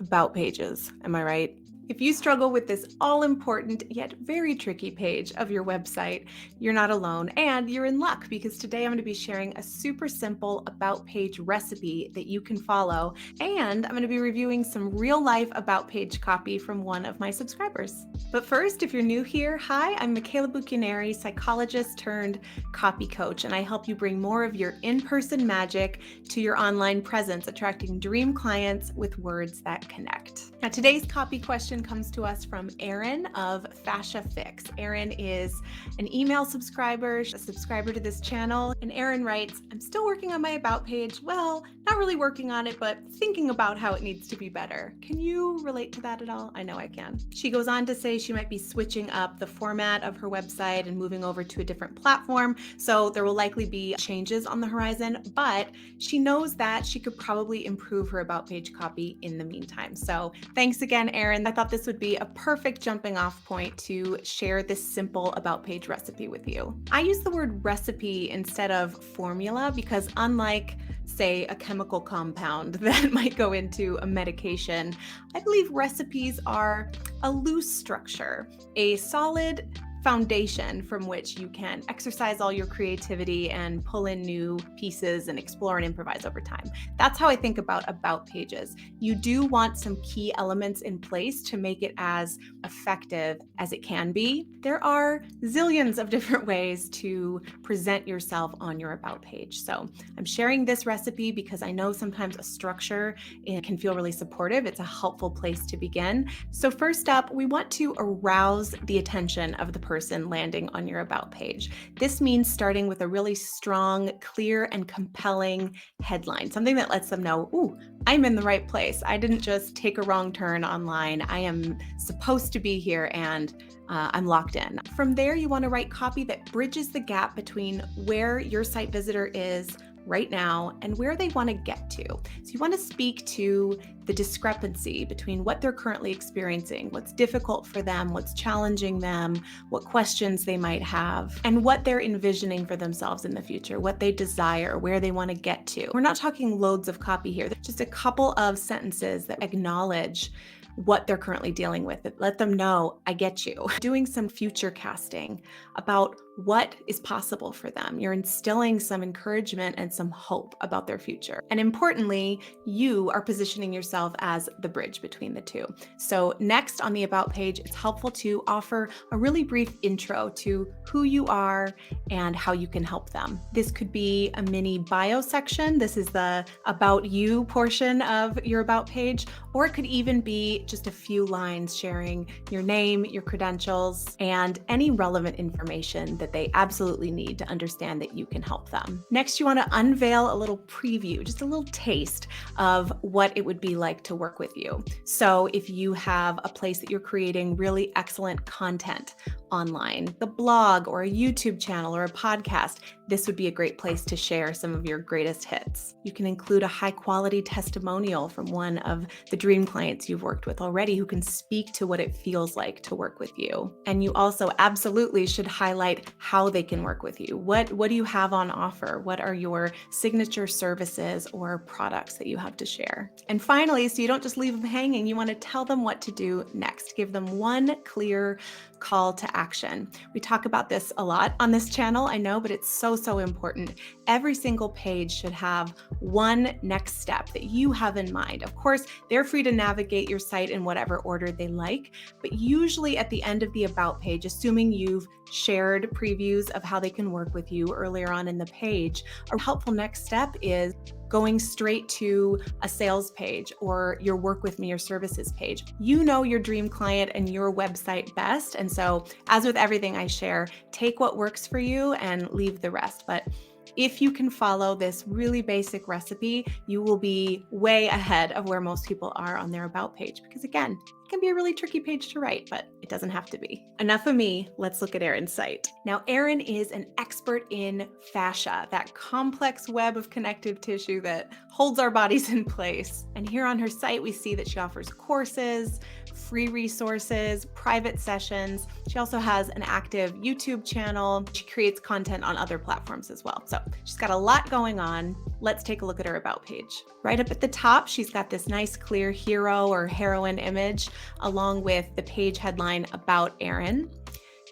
About pages, am I right? If you struggle with this all-important yet very tricky page of your website, you're not alone and you're in luck because today I'm going to be sharing a super simple about page recipe that you can follow, and I'm going to be reviewing some real-life about page copy from one of my subscribers. But first, if you're new here, hi, I'm Michaela Bucchianeri, psychologist turned copy coach, and I help you bring more of your in-person magic to your online presence, attracting dream clients with words that connect. Now, today's copy question comes to us from Erin of Fascia Fix. Erin is an email subscriber, a subscriber to this channel, and Erin writes, I'm still working on my about page. Well, not really working on it, but thinking about how it needs to be better. Can you relate to that at all? I know I can. She goes on to say she might be switching up the format of her website and moving over to a different platform, so there will likely be changes on the horizon, but she knows that she could probably improve her about page copy in the meantime. So thanks again, Erin. I thought this would be a perfect jumping off point to share this simple about page recipe with you. I use the word recipe instead of formula because unlike, say, a chemical compound that might go into a medication, I believe recipes are a loose structure, a solid foundation from which you can exercise all your creativity and pull in new pieces and explore and improvise over time. That's how I think about pages. You do want some key elements in place to make it as effective as it can be. There are zillions of different ways to present yourself on your about page. So I'm sharing this recipe because I know sometimes a structure can feel really supportive. It's a helpful place to begin. So first up, we want to arouse the attention of the person landing on your about page. This means starting with a really strong, clear, and compelling headline, something that lets them know, ooh, I'm in the right place. I didn't just take a wrong turn online. I am supposed to be here and I'm locked in. From there, you want to write copy that bridges the gap between where your site visitor is right now and where they want to get to. So you want to speak to the discrepancy between what they're currently experiencing, what's difficult for them, what's challenging them, what questions they might have, and what they're envisioning for themselves in the future, what they desire, where they want to get to. We're not talking loads of copy here. There's just a couple of sentences that acknowledge what they're currently dealing with. Let them know, I get you. Doing some future casting about what is possible for them. You're instilling some encouragement and some hope about their future. And importantly, you are positioning yourself as the bridge between the two. So next on the about page, it's helpful to offer a really brief intro to who you are and how you can help them. This could be a mini bio section. This is the about you portion of your about page, or it could even be just a few lines sharing your name, your credentials, and any relevant information that they absolutely need to understand that you can help them. Next, you want to unveil a little preview, just a little taste of what it would be like to work with you. So if you have a place that you're creating really excellent content online, the blog or a YouTube channel or a podcast, this would be a great place to share some of your greatest hits. You can include a high quality testimonial from one of the dream clients you've worked with already who can speak to what it feels like to work with you. And you also absolutely should highlight how they can work with you. What do you have on offer? What are your signature services or products that you have to share? And finally, so you don't just leave them hanging, you want to tell them what to do next. Give them one clear call to action. We talk about this a lot on this channel, I know, but it's so important. Every single page should have one next step that you have in mind. Of course, they're free to navigate your site in whatever order they like, but usually at the end of the about page, assuming you've shared previews of how they can work with you earlier on in the page, a helpful next step is going straight to a sales page or your work with me or services page. You know your dream client and your website best. And so as with everything I share, take what works for you and leave the rest. But if you can follow this really basic recipe, you will be way ahead of where most people are on their about page. Because again, it can be a really tricky page to write, but it doesn't have to be. Enough of me, let's look at Erin's site. Now, Erin is an expert in fascia, that complex web of connective tissue that holds our bodies in place. And here on her site, we see that she offers courses, free resources, private sessions. She also has an active YouTube channel. She creates content on other platforms as well. So she's got a lot going on. let's take a look at her About page. Right up at the top, she's got this nice clear hero or heroine image along with the page headline About Erin.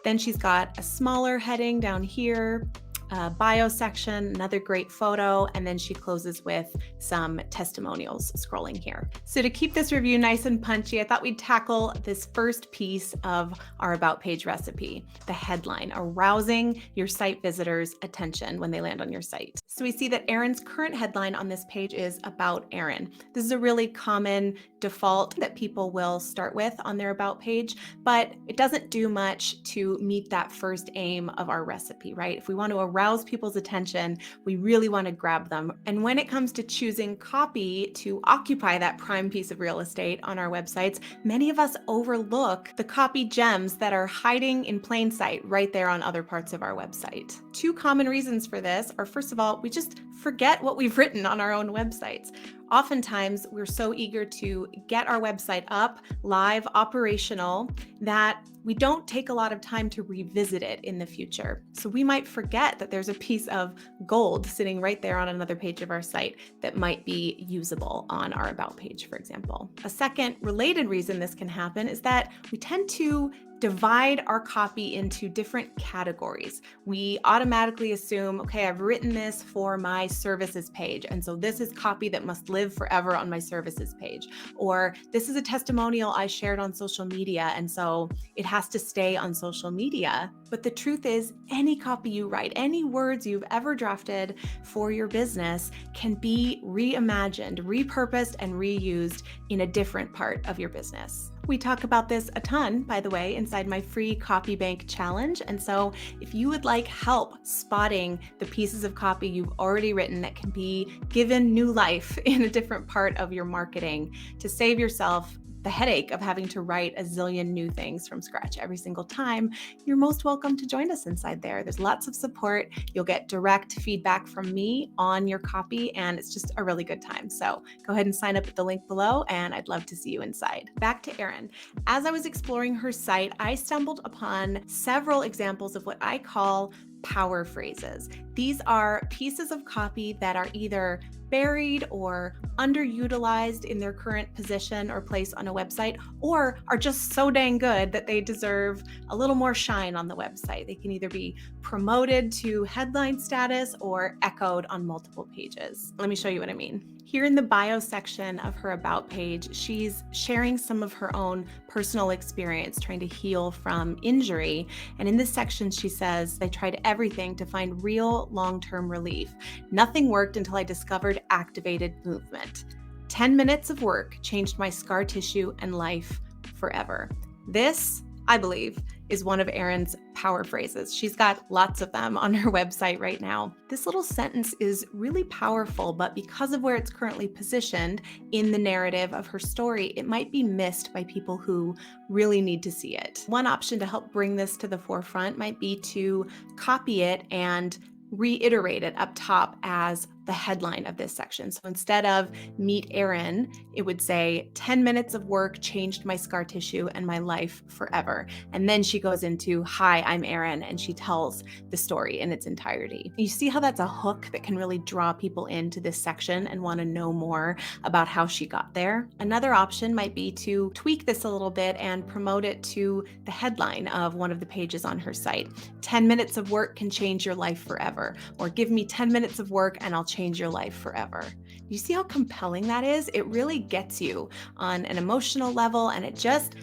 Then she's got a smaller heading down here, a bio section, another great photo, and then she closes with some testimonials scrolling here. So to keep this review nice and punchy, I thought we'd tackle this first piece of our About page recipe, the headline, arousing your site visitors' attention when they land on your site. So we see that Erin's current headline on this page is About Erin. This is a really common default that people will start with on their About page, but it doesn't do much to meet that first aim of our recipe, right? If we want to arouse people's attention, we really want to grab them. And when it comes to choosing copy to occupy that prime piece of real estate on our websites, many of us overlook the copy gems that are hiding in plain sight right there on other parts of our website. Two common reasons for this are, first of all, we just forget what we've written on our own websites. Oftentimes, we're so eager to get our website up, live, operational, that we don't take a lot of time to revisit it in the future. So we might forget that there's a piece of gold sitting right there on another page of our site that might be usable on our About page, for example. A second related reason this can happen is that we tend to divide our copy into different categories. We automatically assume, okay, I've written this for my services page, and so this is copy that must live forever on my services page. Or this is a testimonial I shared on social media, and so it has to stay on social media. But the truth is, any copy you write, any words you've ever drafted for your business can be reimagined, repurposed, and reused in a different part of your business. We talk about this a ton, by the way, inside my free Copy Bank challenge. And so if you would like help spotting the pieces of copy you've already written that can be given new life in a different part of your marketing to save yourself the headache of having to write a zillion new things from scratch every single time, you're most welcome to join us inside there. There's lots of support. You'll get direct feedback from me on your copy, and it's just a really good time. So go ahead and sign up at the link below, and I'd love to see you inside. Back to Erin. As I was exploring her site, I stumbled upon several examples of what I call power phrases. These are pieces of copy that are either buried or underutilized in their current position or place on a website, or are just so dang good that they deserve a little more shine on the website. They can either be promoted to headline status or echoed on multiple pages. Let me show you what I mean. Here in the bio section of her About page, she's sharing some of her own personal experience trying to heal from injury. And in this section, she says, I tried everything to find real long-term relief. Nothing worked until I discovered activated movement. 10 minutes of work changed my scar tissue and life forever. This, I believe, is one of Erin's power phrases. She's got lots of them on her website right now. This little sentence is really powerful, but because of where it's currently positioned in the narrative of her story, it might be missed by people who really need to see it. One option to help bring this to the forefront might be to copy it and reiterate it up top as the headline of this section. So instead of Meet Erin, it would say 10 minutes of work changed my scar tissue and my life forever. And then she goes into, hi, I'm Erin, and she tells the story in its entirety. You see how that's a hook that can really draw people into this section and want to know more about how she got there. Another option might be to tweak this a little bit and promote it to the headline of one of the pages on her site. 10 minutes of work can change your life forever, or give me 10 minutes of work and I'll change your life forever. You see how compelling that is? It really gets you on an emotional level, and it just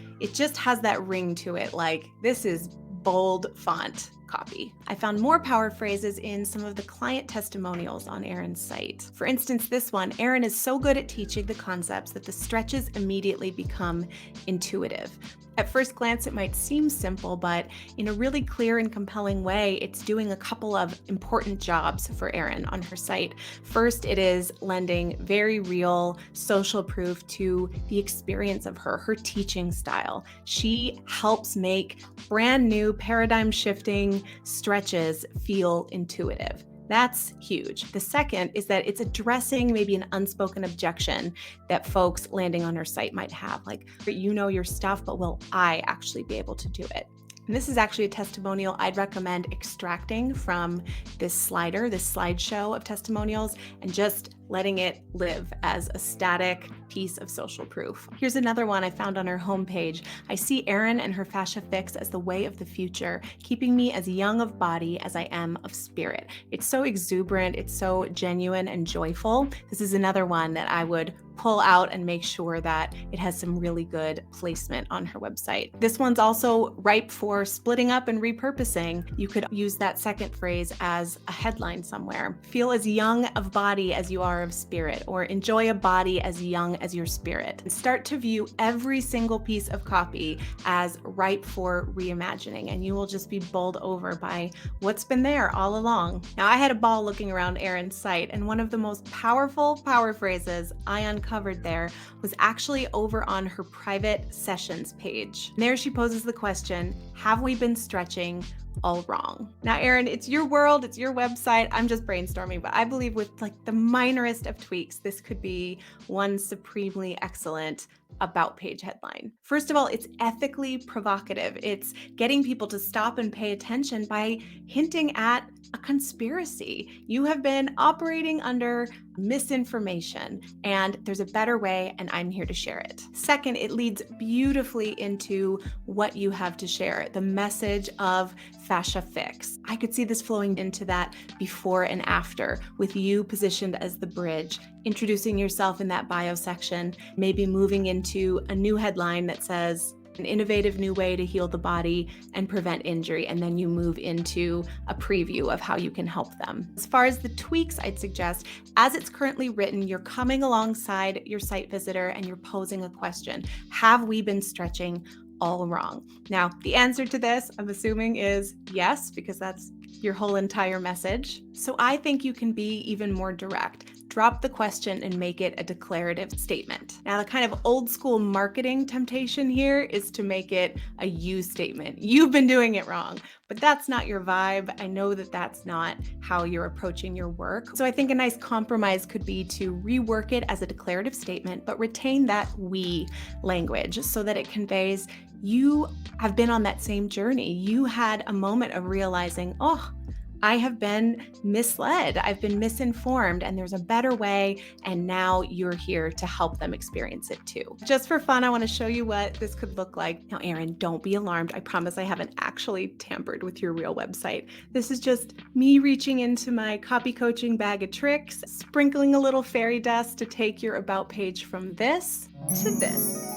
has that ring to it. Like, this is bold font copy. I found more power phrases in some of the client testimonials on Erin's site. For instance, this one, Erin is so good at teaching the concepts that the stretches immediately become intuitive. At first glance, it might seem simple, but in a really clear and compelling way, it's doing a couple of important jobs for Erin on her site. First, it is lending very real social proof to the experience of her teaching style. She helps make brand new paradigm shifting stretches feel intuitive. That's huge. The second is that it's addressing maybe an unspoken objection that folks landing on her site might have, like, you know your stuff, but will I actually be able to do it? And this is actually a testimonial I'd recommend extracting from this slider, this slideshow of testimonials, and just letting it live as a static piece of social proof. Here's another one I found on her homepage. I see Erin and her fascia fix as the way of the future, keeping me as young of body as I am of spirit. It's so exuberant, it's so genuine and joyful. This is another one that I would pull out and make sure that it has some really good placement on her website. This one's also ripe for splitting up and repurposing. You could use that second phrase as a headline somewhere. Feel as young of body as you are of spirit, or enjoy a body as young as your spirit. And start to view every single piece of copy as ripe for reimagining, and you will just be bowled over by what's been there all along. Now, I had a ball looking around Erin's site, and one of the most powerful power phrases I uncovered there was actually over on her private sessions page. And there she poses the question, have we been stretching all wrong? Now, Erin, it's your world, it's your website. I'm just brainstorming, but I believe with like the minorest of tweaks, this could be one supremely excellent about page headline. First of all, it's ethically provocative. It's getting people to stop and pay attention by hinting at a conspiracy. You have been operating under misinformation, and there's a better way, and I'm here to share it. Second, it leads beautifully into what you have to share, the message of fascia fix. I could see this flowing into that before and after, with you positioned as the bridge, introducing yourself in that bio section, maybe moving into a new headline that says, an innovative new way to heal the body and prevent injury, and then you move into a preview of how you can help them. As far as the tweaks, I'd suggest, as it's currently written, you're coming alongside your site visitor and you're posing a question. Have we been stretching all wrong? Now, the answer to this, I'm assuming, is yes, because that's your whole entire message. So I think you can be even more direct. Drop the question and make it a declarative statement. Now, the kind of old school marketing temptation here is to make it a you statement. You've been doing it wrong, but that's not your vibe. I know that that's not how you're approaching your work. So I think a nice compromise could be to rework it as a declarative statement, but retain that we language so that it conveys you have been on that same journey. You had a moment of realizing, oh, I have been misled, I've been misinformed, and there's a better way, and now you're here to help them experience it too. Just for fun, I want to show you what this could look like. Now, Erin, don't be alarmed. I promise I haven't actually tampered with your real website. This is just me reaching into my copy coaching bag of tricks, sprinkling a little fairy dust to take your about page from this to this.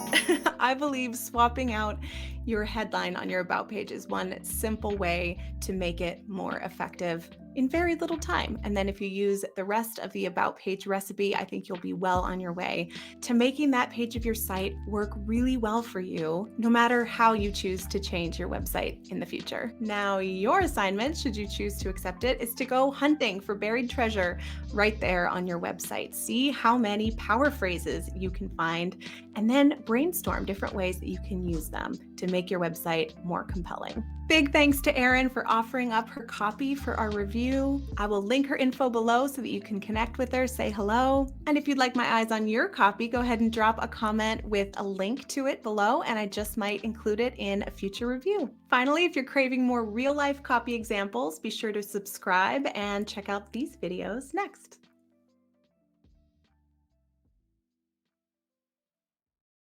I believe swapping out your headline on your about page is one simple way to make it more effective in very little time. And then if you use the rest of the about page recipe, I think you'll be well on your way to making that page of your site work really well for you, no matter how you choose to change your website in the future. Now, your assignment, should you choose to accept it, is to go hunting for buried treasure right there on your website. See how many power phrases you can find, and then brainstorm different ways that you can use them to make your website more compelling. Big thanks to Erin for offering up her copy for our review. I will link her info below so that you can connect with her, say hello. And if you'd like my eyes on your copy, go ahead and drop a comment with a link to it below, and I just might include it in a future review. Finally, if you're craving more real-life copy examples, be sure to subscribe and check out these videos next.